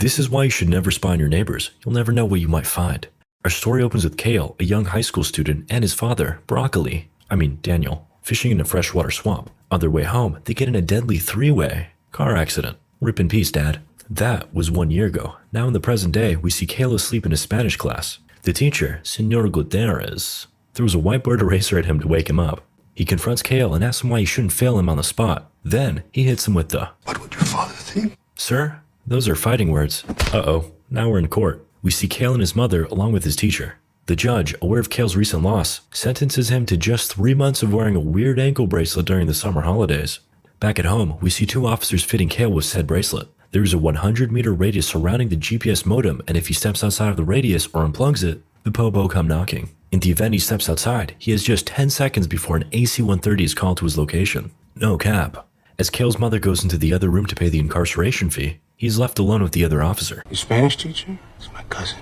This is why you should never spy on your neighbors. You'll never know what you might find. Our story opens with Kale, a young high school student, and his father, Daniel, fishing in a freshwater swamp. On their way home, they get in a deadly three-way car accident. Rip in peace, Dad. That was 1 year ago. Now in the present day, we see Kale asleep in his Spanish class. The teacher, Senor Gutierrez, throws a whiteboard eraser at him to wake him up. He confronts Kale and asks him why he shouldn't fail him on the spot. Then, he hits him with the, "What would your father think?" "Sir, those are fighting words." Uh-oh, now we're in court. We see Kale and his mother along with his teacher. The judge, aware of Kale's recent loss, sentences him to just 3 months of wearing a weird ankle bracelet during the summer holidays. Back at home, we see 2 officers fitting Kale with said bracelet. There is a 100-meter radius surrounding the GPS modem, and if he steps outside of the radius or unplugs it, the popo come knocking. In the event he steps outside, he has just 10 seconds before an AC-130 is called to his location. No cap. As Kale's mother goes into the other room to pay the incarceration fee, he's left alone with the other officer. Your Spanish teacher? It's my cousin.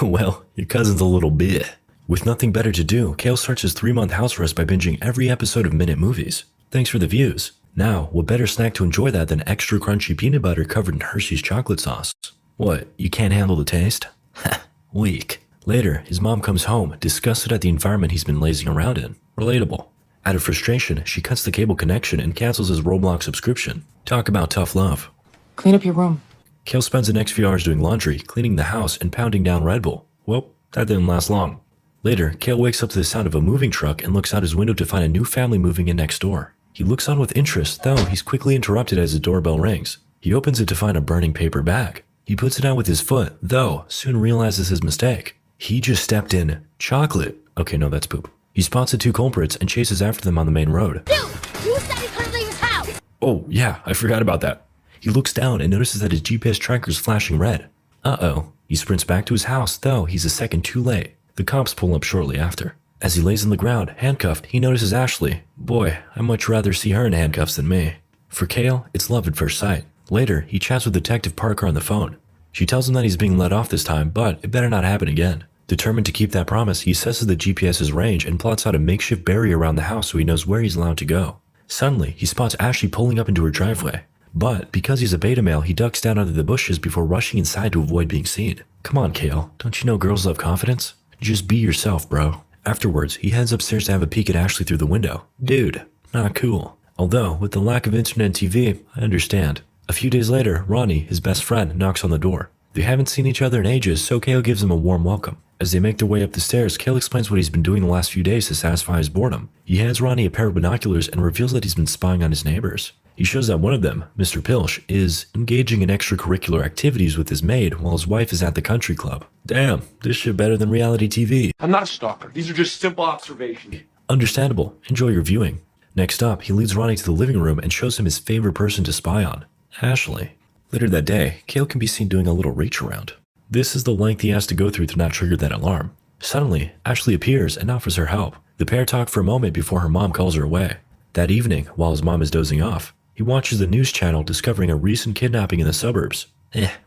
Well, your cousin's a little bit. With nothing better to do, Kale starts his 3-month house arrest by binging every episode of Minute Movies. Thanks for the views. Now, what better snack to enjoy that than extra crunchy peanut butter covered in Hershey's chocolate sauce? What, you can't handle the taste? Ha, weak. Later, his mom comes home, disgusted at the environment he's been lazing around in. Relatable. Out of frustration, she cuts the cable connection and cancels his Roblox subscription. Talk about tough love. Clean up your room. Kale spends the next few hours doing laundry, cleaning the house, and pounding down Red Bull. Well, that didn't last long. Later, Kale wakes up to the sound of a moving truck and looks out his window to find a new family moving in next door. He looks on with interest, though he's quickly interrupted as the doorbell rings. He opens it to find a burning paper bag. He puts it out with his foot, though soon realizes his mistake. He just stepped in chocolate. Okay, no, that's poop. He spots the 2 culprits and chases after them on the main road. Dude, you said he couldn't leave his house! Oh, yeah, I forgot about that. He looks down and notices that his GPS tracker is flashing red. Uh-oh. He sprints back to his house, though he's a second too late. The cops pull up shortly after. As he lays on the ground, handcuffed, he notices Ashley. Boy, I'd much rather see her in handcuffs than me. For Kale, it's love at first sight. Later, he chats with Detective Parker on the phone. She tells him that he's being let off this time, but it better not happen again. Determined to keep that promise, he assesses the GPS's range and plots out a makeshift barrier around the house so he knows where he's allowed to go. Suddenly, he spots Ashley pulling up into her driveway. But because he's a beta male, he ducks down under the bushes before rushing inside to avoid being seen. Come on, Kale. Don't you know girls love confidence? Just be yourself, bro. Afterwards, he heads upstairs to have a peek at Ashley through the window. Dude, not cool. Although, with the lack of internet and TV, I understand. A few days later, Ronnie, his best friend, knocks on the door. They haven't seen each other in ages, so Kale gives him a warm welcome. As they make their way up the stairs, Kale explains what he's been doing the last few days to satisfy his boredom. He hands Ronnie a pair of binoculars and reveals that he's been spying on his neighbors. He shows that one of them, Mr. Pilch, is engaging in extracurricular activities with his maid while his wife is at the country club. Damn, this shit better than reality TV. I'm not a stalker. These are just simple observations. Understandable. Enjoy your viewing. Next up, he leads Ronnie to the living room and shows him his favorite person to spy on, Ashley. Later that day, Kale can be seen doing a little reach around. This is the length he has to go through to not trigger that alarm. Suddenly, Ashley appears and offers her help. The pair talk for a moment before her mom calls her away. That evening, while his mom is dozing off, he watches the news channel discovering a recent kidnapping in the suburbs.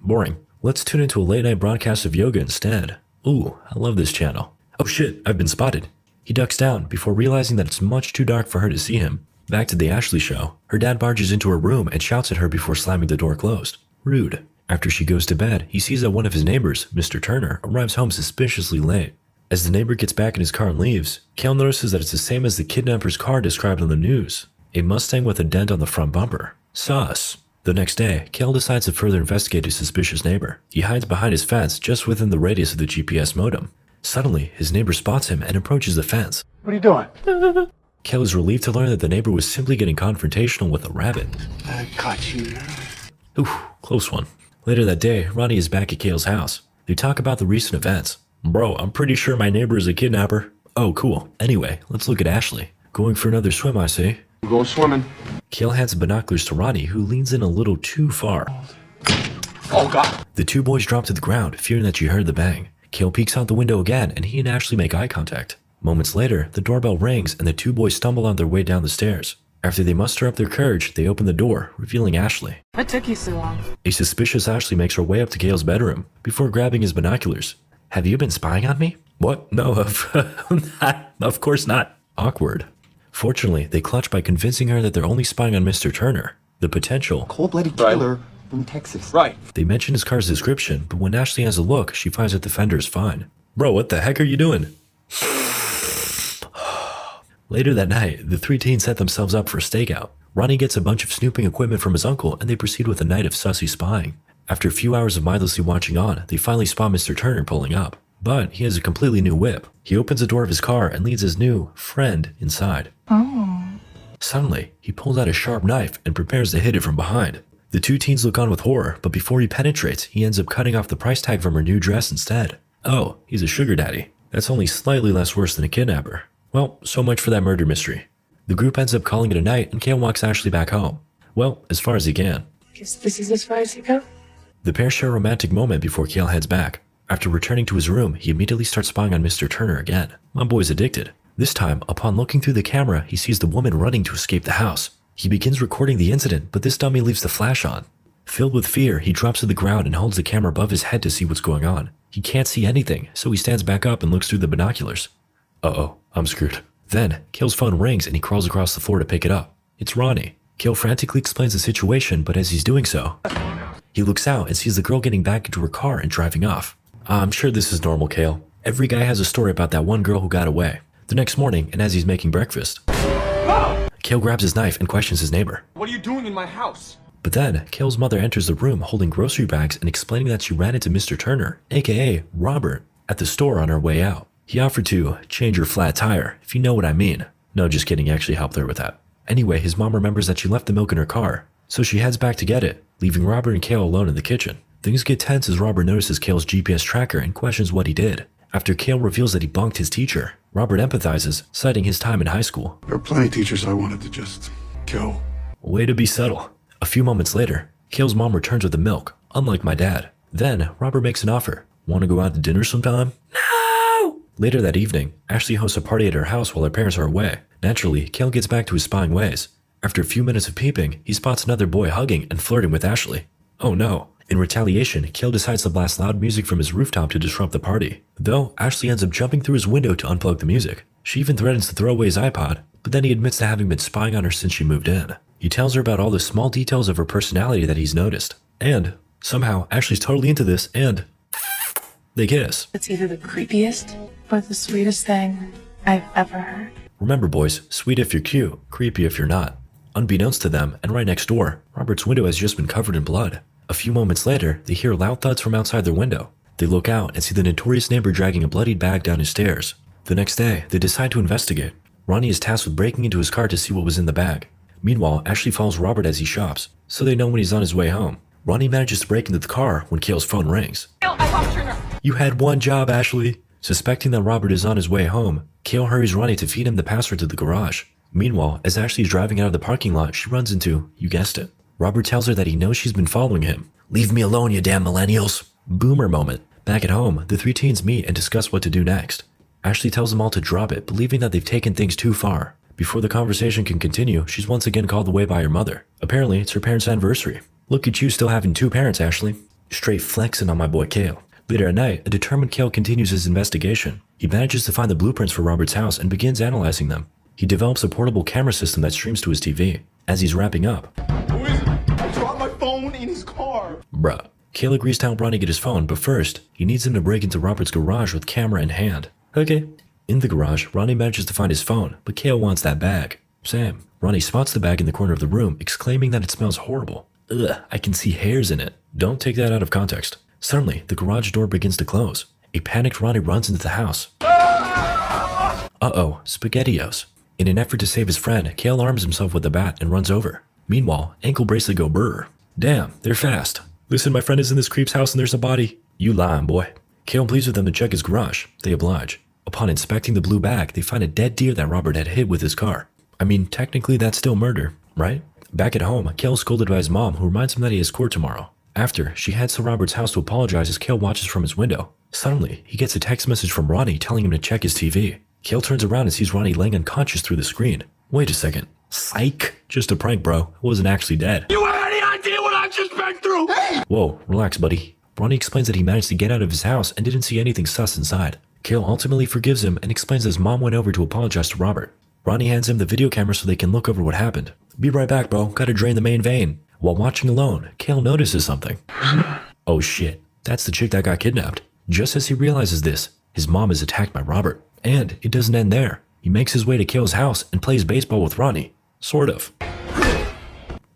Boring. Let's tune into a late-night broadcast of yoga instead. Ooh, I love this channel. Oh shit, I've been spotted. He ducks down before realizing that it's much too dark for her to see him. Back to the Ashley show. Her dad barges into her room and shouts at her before slamming the door closed. Rude. After she goes to bed, he sees that one of his neighbors, Mr. Turner, arrives home suspiciously late. As the neighbor gets back in his car and leaves, Kale notices that it's the same as the kidnapper's car described on the news. A Mustang with a dent on the front bumper. Sus. The next day, Kale decides to further investigate his suspicious neighbor. He hides behind his fence just within the radius of the GPS modem. Suddenly, his neighbor spots him and approaches the fence. What are you doing? Kale is relieved to learn that the neighbor was simply getting confrontational with a rabbit. I caught you. Ooh, close one. Later that day, Ronnie is back at Kale's house. They talk about the recent events. Bro, I'm pretty sure my neighbor is a kidnapper. Oh, cool. Anyway, let's look at Ashley. Going for another swim, I see. We're going swimming. Kale hands the binoculars to Ronnie, who leans in a little too far. Oh, God. The 2 boys drop to the ground, fearing that she heard the bang. Kale peeks out the window again, and he and Ashley make eye contact. Moments later, the doorbell rings, and the 2 boys stumble on their way down the stairs. After they muster up their courage, they open the door, revealing Ashley. What took you so long? A suspicious Ashley makes her way up to Kale's bedroom, before grabbing his binoculars. Have you been spying on me? What? No, of course not. Awkward. Fortunately, they clutch by convincing her that they're only spying on Mr. Turner. The potential Cold-blooded killer From Texas. Right. They mention his car's description, but when Ashley has a look, she finds that the fender is fine. Bro, what the heck are you doing? Later that night, the three teens set themselves up for a stakeout. Ronnie gets a bunch of snooping equipment from his uncle, and they proceed with a night of sussy spying. After a few hours of mindlessly watching on, they finally spot Mr. Turner pulling up. But he has a completely new whip. He opens the door of his car and leads his new friend inside. Suddenly, he pulls out a sharp knife and prepares to hit it from behind. The two teens look on with horror, but before he penetrates, he ends up cutting off the price tag from her new dress instead. Oh, he's a sugar daddy. That's only slightly less worse than a kidnapper. Well, so much for that murder mystery. The group ends up calling it a night, and Kale walks Ashley back home. Well, as far as he can. Guess this is as far as you go? The pair share a romantic moment before Kale heads back. After returning to his room, he immediately starts spying on Mr. Turner again. My boy's addicted. This time, upon looking through the camera, he sees the woman running to escape the house. He begins recording the incident, but this dummy leaves the flash on. Filled with fear, he drops to the ground and holds the camera above his head to see what's going on. He can't see anything, so he stands back up and looks through the binoculars. Uh-oh, I'm screwed. Then, Kale's phone rings and he crawls across the floor to pick it up. It's Ronnie. Kale frantically explains the situation, but as he's doing so, he looks out and sees the girl getting back into her car and driving off. I'm sure this is normal, Kale. Every guy has a story about that one girl who got away. The next morning, and as he's making breakfast, Kale grabs his knife and questions his neighbor. What are you doing in my house? But then, Kale's mother enters the room holding grocery bags and explaining that she ran into Mr. Turner, aka Robert, at the store on her way out. He offered to change her flat tire, if you know what I mean. No, just kidding, he actually helped her with that. Anyway, his mom remembers that she left the milk in her car, so she heads back to get it, leaving Robert and Kale alone in the kitchen. Things get tense as Robert notices Kale's GPS tracker and questions what he did. After Kale reveals that he bunked his teacher, Robert empathizes, citing his time in high school. There are plenty of teachers I wanted to just kill. Way to be subtle. A few moments later, Kale's mom returns with the milk, unlike my dad. Then, Robert makes an offer. Want to go out to dinner sometime? No! Later that evening, Ashley hosts a party at her house while her parents are away. Naturally, Kale gets back to his spying ways. After a few minutes of peeping, he spots another boy hugging and flirting with Ashley. Oh no. In retaliation, Kale decides to blast loud music from his rooftop to disrupt the party. Though, Ashley ends up jumping through his window to unplug the music. She even threatens to throw away his iPod, but then he admits to having been spying on her since she moved in. He tells her about all the small details of her personality that he's noticed. And, somehow, Ashley's totally into this, and they kiss. It's either the creepiest or the sweetest thing I've ever heard. Remember boys, sweet if you're cute, creepy if you're not. Unbeknownst to them, and right next door, Robert's window has just been covered in blood. A few moments later, they hear loud thuds from outside their window. They look out and see the notorious neighbor dragging a bloodied bag down his stairs. The next day, they decide to investigate. Ronnie is tasked with breaking into his car to see what was in the bag. Meanwhile, Ashley follows Robert as he shops, so they know when he's on his way home. Ronnie manages to break into the car when Kale's phone rings. You had one job, Ashley. Suspecting that Robert is on his way home, Kale hurries Ronnie to feed him the password to the garage. Meanwhile, as Ashley is driving out of the parking lot, she runs into, you guessed it. Robert tells her that he knows she's been following him. Leave me alone, you damn millennials. Boomer moment. Back at home, the three teens meet and discuss what to do next. Ashley tells them all to drop it, believing that they've taken things too far. Before the conversation can continue, she's once again called away by her mother. Apparently, it's her parents' anniversary. Look at you still having two parents, Ashley. Straight flexing on my boy Kale. Later at night, a determined Kale continues his investigation. He manages to find the blueprints for Robert's house and begins analyzing them. He develops a portable camera system that streams to his TV. As he's wrapping up, Who is it? I dropped my phone in his car. bruh. Kale agrees to help Ronnie get his phone, but first, he needs him to break into Robert's garage with camera in hand. Okay. In the garage, Ronnie manages to find his phone, but Kale wants that bag. Same. Ronnie spots the bag in the corner of the room, exclaiming that it smells horrible. Ugh, I can see hairs in it. Don't take that out of context. Suddenly, the garage door begins to close. A panicked Ronnie runs into the house. Uh-oh, SpaghettiOs. In an effort to save his friend, Kale arms himself with a bat and runs over. Meanwhile, ankle bracelet go brr. Damn, they're fast. Listen, my friend is in this creep's house and there's a body. You lying, boy. Kale pleads with them to check his garage. They oblige. Upon inspecting the blue bag, they find a dead deer that Robert had hit with his car. I mean, technically that's still murder, right? Back at home, Kale's scolded by his mom, who reminds him that he has court tomorrow. After, she heads to Robert's house to apologize as Kale watches from his window. Suddenly, he gets a text message from Ronnie telling him to check his TV. Kale turns around and sees Ronnie laying unconscious through the screen. Wait a second. Psych. Just a prank, bro. I wasn't actually dead. You have any idea what I just been through? Hey! Whoa, relax, buddy. Ronnie explains that he managed to get out of his house and didn't see anything sus inside. Kale ultimately forgives him and explains that his mom went over to apologize to Robert. Ronnie hands him the video camera so they can look over what happened. Be right back, bro. Gotta drain the main vein. While watching alone, Kale notices something. Oh shit, that's the chick that got kidnapped. Just as he realizes this, his mom is attacked by Robert. And it doesn't end there. He makes his way to Kale's house and plays baseball with Ronnie. Sort of.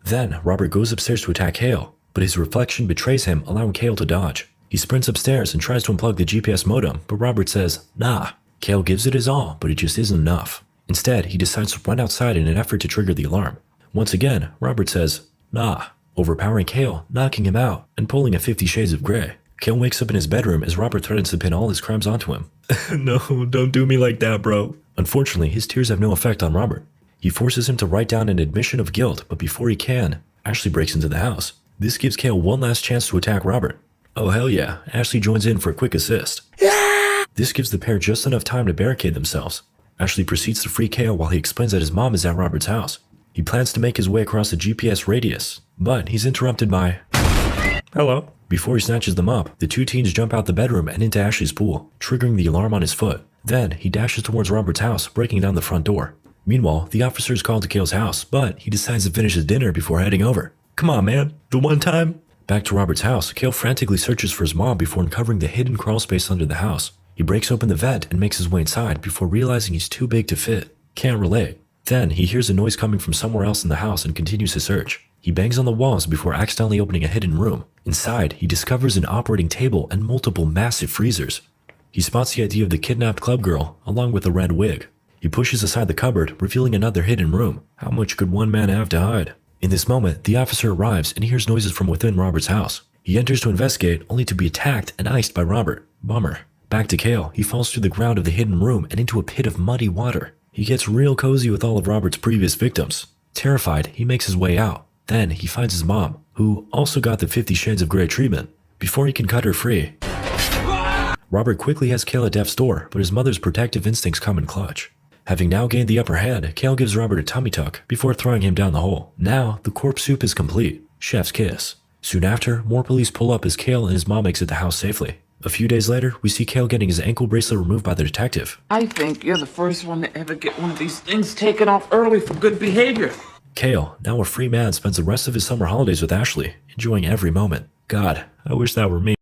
Then, Robert goes upstairs to attack Kale, but his reflection betrays him, allowing Kale to dodge. He sprints upstairs and tries to unplug the GPS modem, but Robert says, nah. Kale gives it his all, but it just isn't enough. Instead, he decides to run outside in an effort to trigger the alarm. Once again, Robert says, nah, overpowering Kale, knocking him out, and pulling a 50 Shades of Grey. Kale wakes up in his bedroom as Robert threatens to pin all his crimes onto him. No, don't do me like that, bro. Unfortunately, his tears have no effect on Robert. He forces him to write down an admission of guilt, but before he can, Ashley breaks into the house. This gives Kale one last chance to attack Robert. Oh hell yeah, Ashley joins in for a quick assist. This gives the pair just enough time to barricade themselves. Ashley proceeds to free Kale while he explains that his mom is at Robert's house. He plans to make his way across the GPS radius, but he's interrupted by... Hello. Before he snatches them up, the two teens jump out the bedroom and into Ashley's pool, triggering the alarm on his foot. Then, he dashes towards Robert's house, breaking down the front door. Meanwhile, the officer is called to Kale's house, but he decides to finish his dinner before heading over. Come on, man. The one time? Back to Robert's house, Kale frantically searches for his mom before uncovering the hidden crawl space under the house. He breaks open the vent and makes his way inside before realizing he's too big to fit. Can't relate. Then, he hears a noise coming from somewhere else in the house and continues his search. He bangs on the walls before accidentally opening a hidden room. Inside, he discovers an operating table and multiple massive freezers. He spots the ID of the kidnapped club girl, along with a red wig. He pushes aside the cupboard, revealing another hidden room. How much could one man have to hide? In this moment, the officer arrives and hears noises from within Robert's house. He enters to investigate, only to be attacked and iced by Robert. Bummer. Back to Kale, he falls through the ground of the hidden room and into a pit of muddy water. He gets real cozy with all of Robert's previous victims. Terrified, he makes his way out. Then, he finds his mom, who also got the 50 Shades of Grey treatment. Before he can cut her free, Robert quickly has Kale at death's door, but his mother's protective instincts come in clutch. Having now gained the upper hand, Kale gives Robert a tummy tuck before throwing him down the hole. Now, the corpse soup is complete. Chef's kiss. Soon after, more police pull up as Kale and his mom exit the house safely. A few days later, we see Kale getting his ankle bracelet removed by the detective. I think you're the first one to ever get one of these things taken off early for good behavior. Kale, now a free man, spends the rest of his summer holidays with Ashley, enjoying every moment. God, I wish that were me.